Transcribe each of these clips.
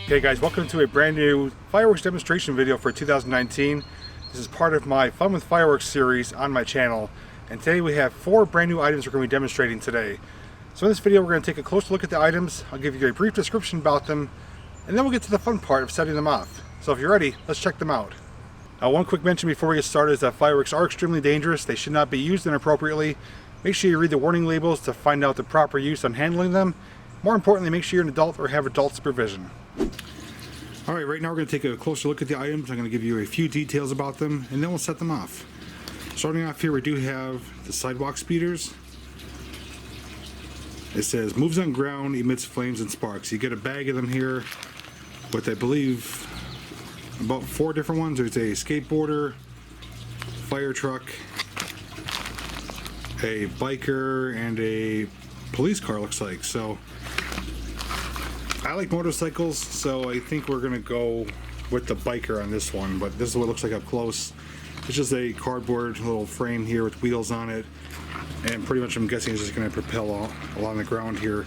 Okay guys, welcome to a brand new fireworks demonstration video for 2019. This is part of my Fun with Fireworks series on my channel, and today we have 4 brand new items we're going to be demonstrating today. So in this video we're going to take a closer look at the items, I'll give you a brief description about them, and then we'll get to the fun part of setting them off. So if you're ready, let's check them out. Now one quick mention before we get started is that fireworks are extremely dangerous. They should not be used inappropriately. Make sure you read the warning labels to find out the proper use on handling them. More importantly, make sure you're an adult or have adult supervision. Alright, right now we're going to take a closer look at the items. I'm going to give you a few details about them and then we'll set them off. Starting off here, we do have the Sidewalk Speeders. It says, moves on ground, emits flames and sparks. You get a bag of them here with, I believe, about 4 different ones. There's a skateboarder, fire truck, a biker, and a police car, looks like. So I like motorcycles, so I think we're gonna go with the biker on this one, but this is what it looks like up close. It's just a cardboard little frame here with wheels on it, and pretty much I'm guessing it's just gonna propel along the ground here.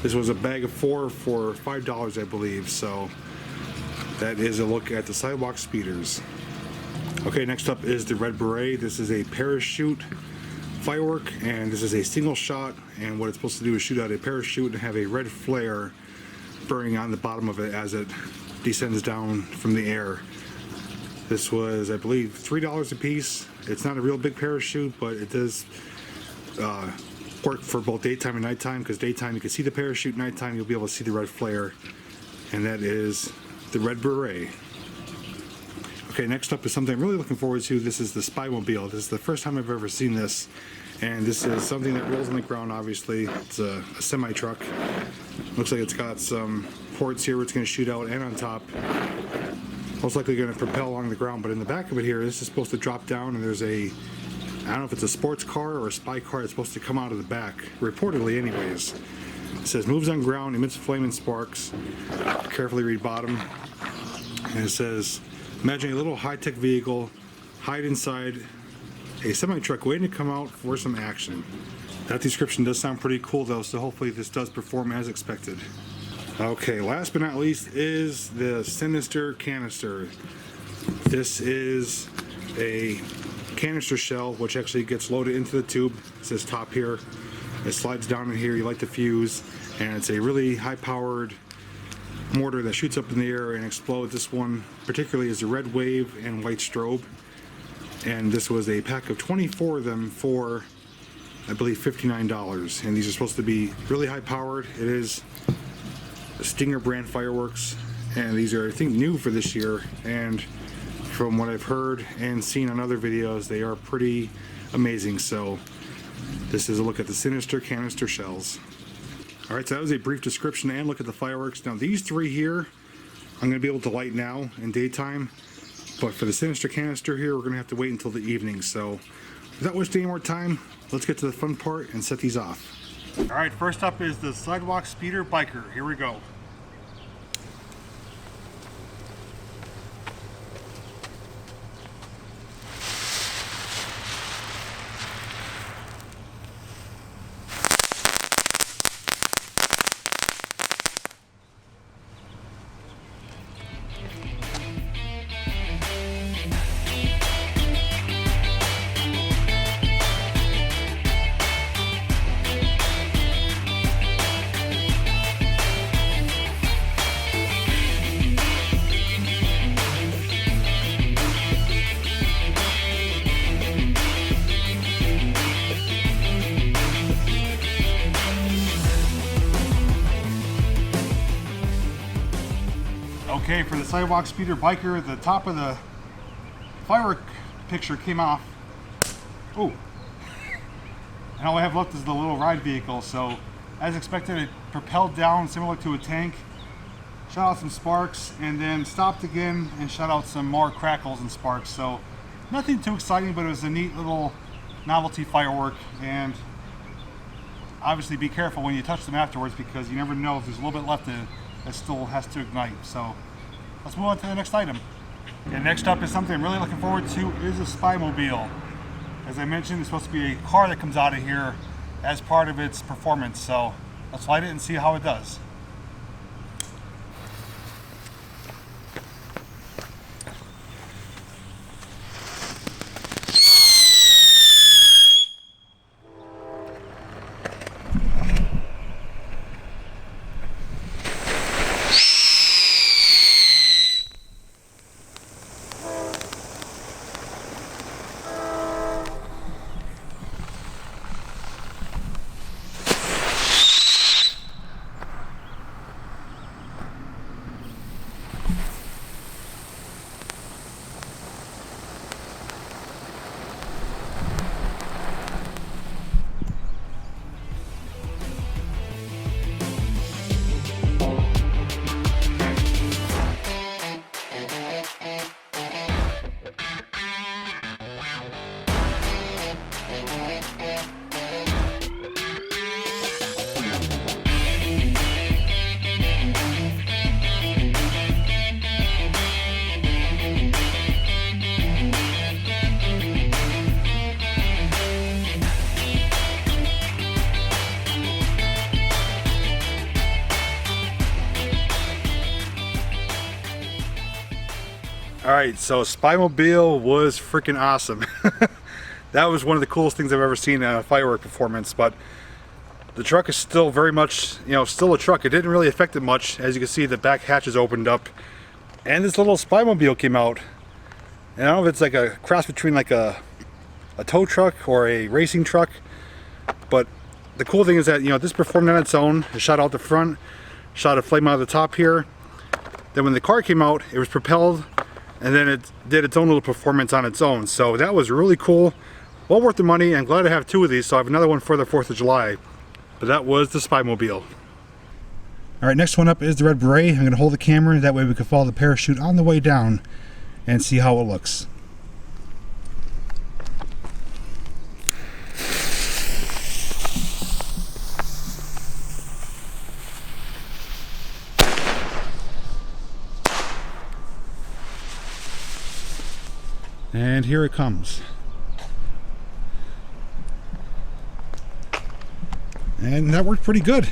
This was a bag of 4 for $5, I believe, so that is a look at the Sidewalk Speeders. Okay, next up is the Red Beret. This is a parachute firework, and this is a single shot, and what it's supposed to do is shoot out a parachute and have a red flare burning on the bottom of it as it descends down from the air. This was, I believe, $3 a piece. It's not a real big parachute, but it does work for both daytime and nighttime, because daytime you can see the parachute, nighttime you'll be able to see the red flare, and that is the Red Beret. Okay, next up is something I'm really looking forward to. This is the Spymobile. This is the first time I've ever seen this, and this is something that rolls on the ground. Obviously, it's a semi-truck. Looks like it's got some ports here where it's going to shoot out, and on top most likely going to propel along the ground, but in the back of it here, this is supposed to drop down, and there's a, I don't know if it's a sports car or a spy car that's supposed to come out of the back, reportedly anyways. It says moves on ground, emits flame and sparks. Carefully read bottom, and it says, imagine a little high-tech vehicle, hide inside a semi-truck waiting to come out for some action. That description does sound pretty cool though, so hopefully this does perform as expected. Okay, last but not least is the Sinister Canister. This is a canister shell which actually gets loaded into the tube. It says top here. It slides down in here, you light the fuse, and it's a really high-powered mortar that shoots up in the air and explodes. This one particularly is a red wave and white strobe, and this was a pack of 24 of them for, I believe, $59, and these are supposed to be really high-powered. It is Stinger brand fireworks, and these are, I think, new for this year, and from what I've heard and seen on other videos, they are pretty amazing. So this is a look at the Sinister Canister shells. Alright, so that was a brief description and look at the fireworks. Now these 3 here, I'm going to be able to light now in daytime, but for the Sinister Canister here, we're going to have to wait until the evening. So without wasting any more time, let's get to the fun part and set these off. Alright, first up is the Sidewalk Speeder Biker. Here we go. Okay, for the Sidewalk Speeder Biker, the top of the firework picture came off. Oh, and all I have left is the little ride vehicle. So, as expected, it propelled down similar to a tank, shot out some sparks, and then stopped again and shot out some more crackles and sparks. So, nothing too exciting, but it was a neat little novelty firework. And obviously, be careful when you touch them afterwards, because you never know if there's a little bit left that still has to ignite. So let's move on to the next item. Okay, next up is something I'm really looking forward to, is a Spymobile. As I mentioned, it's supposed to be a car that comes out of here as part of its performance. So let's light it and see how it does. Alright, so Spymobile was freaking awesome. That was one of the coolest things I've ever seen in a firework performance, but the truck is still very much, still a truck. It didn't really affect it much. As you can see, the back hatches opened up, and this little Spymobile came out. And I don't know if it's like a cross between like a tow truck or a racing truck, but the cool thing is that, this performed on its own. It shot out the front, shot a flame out of the top here. Then when the car came out, it was propelled, and then it did its own little performance on its own. So that was really cool. Well worth the money. I'm glad I have two of these, so I have another one for the 4th of July. But that was the Spymobile. Alright, next one up is the Red Beret. I'm going to hold the camera, that way we can follow the parachute on the way down and see how it looks. And here it comes. And that worked pretty good.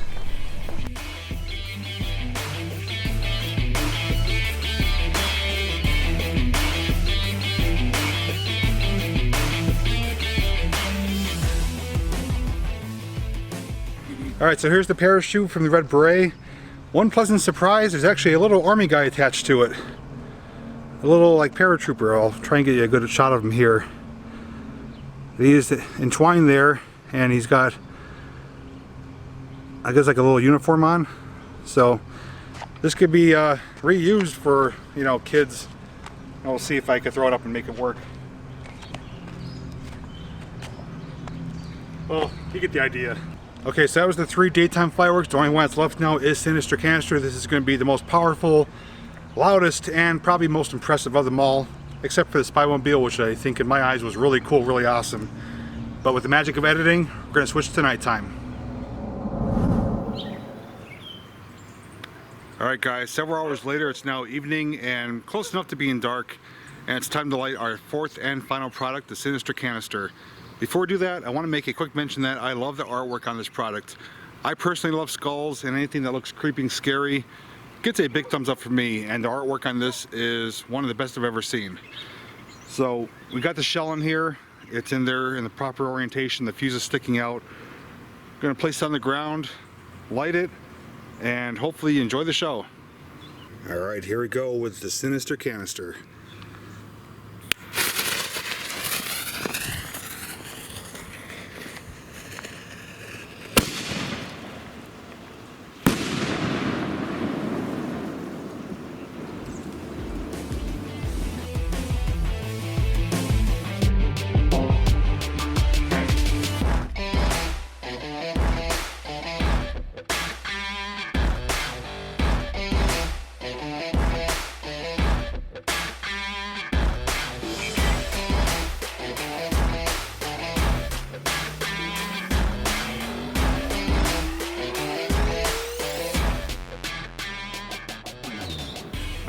Alright, so here's the parachute from the Red Beret. One pleasant surprise, there's actually a little army guy attached to it. A little like paratrooper. I'll try and get you a good shot of him here. He's entwined there, and he's got, I guess, like a little uniform on. So this could be reused for, kids. And we'll see if I can throw it up and make it work. Well, you get the idea. Okay, so that was the 3 daytime fireworks. The only one that's left now is Sinister Canister. This is going to be the most powerful, loudest, and probably most impressive of them all, except for the Spymobile, which I think in my eyes was really cool, really awesome. But with the magic of editing, we're going to switch to nighttime. Alright guys, several hours later, it's now evening and close enough to being dark, and it's time to light our 4th and final product, the Sinister Canister. Before we do that, I want to make a quick mention that I love the artwork on this product. I personally love skulls, and anything that looks creepy and scary gets a big thumbs up from me, and the artwork on this is one of the best I've ever seen. So we got the shell in here. It's in there in the proper orientation. The fuse is sticking out. I'm going to place it on the ground, light it, and hopefully you enjoy the show. Alright, here we go with the Sinister Canister.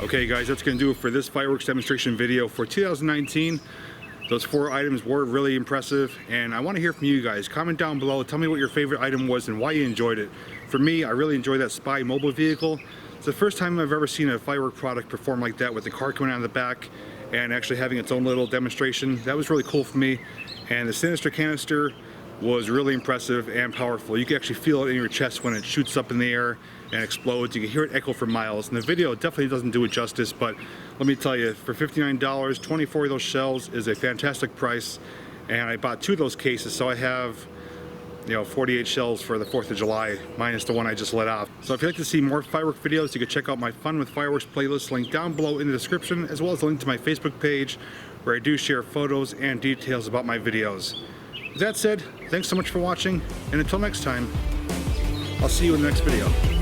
Okay guys, that's going to do it for this fireworks demonstration video for 2019. Those 4 items were really impressive, and I want to hear from you guys. Comment down below, tell me what your favorite item was and why you enjoyed it. For me, I really enjoyed that Spymobile vehicle. It's the first time I've ever seen a firework product perform like that, with the car coming out of the back and actually having its own little demonstration. That was really cool for me. And the Sinister Canister was really impressive and powerful. You can actually feel it in your chest when it shoots up in the air and explodes. You can hear it echo for miles, and the video definitely doesn't do it justice, but let me tell you, for $59, 24 of those shells is a fantastic price, and I bought 2 of those cases, so I have 48 shells for the 4th of July, minus the one I just let off. So if you'd like to see more firework videos, you can check out my Fun with Fireworks playlist, linked down below in the description, as well as a link to my Facebook page, where I do share photos and details about my videos. With that said, thanks so much for watching, and until next time, I'll see you in the next video.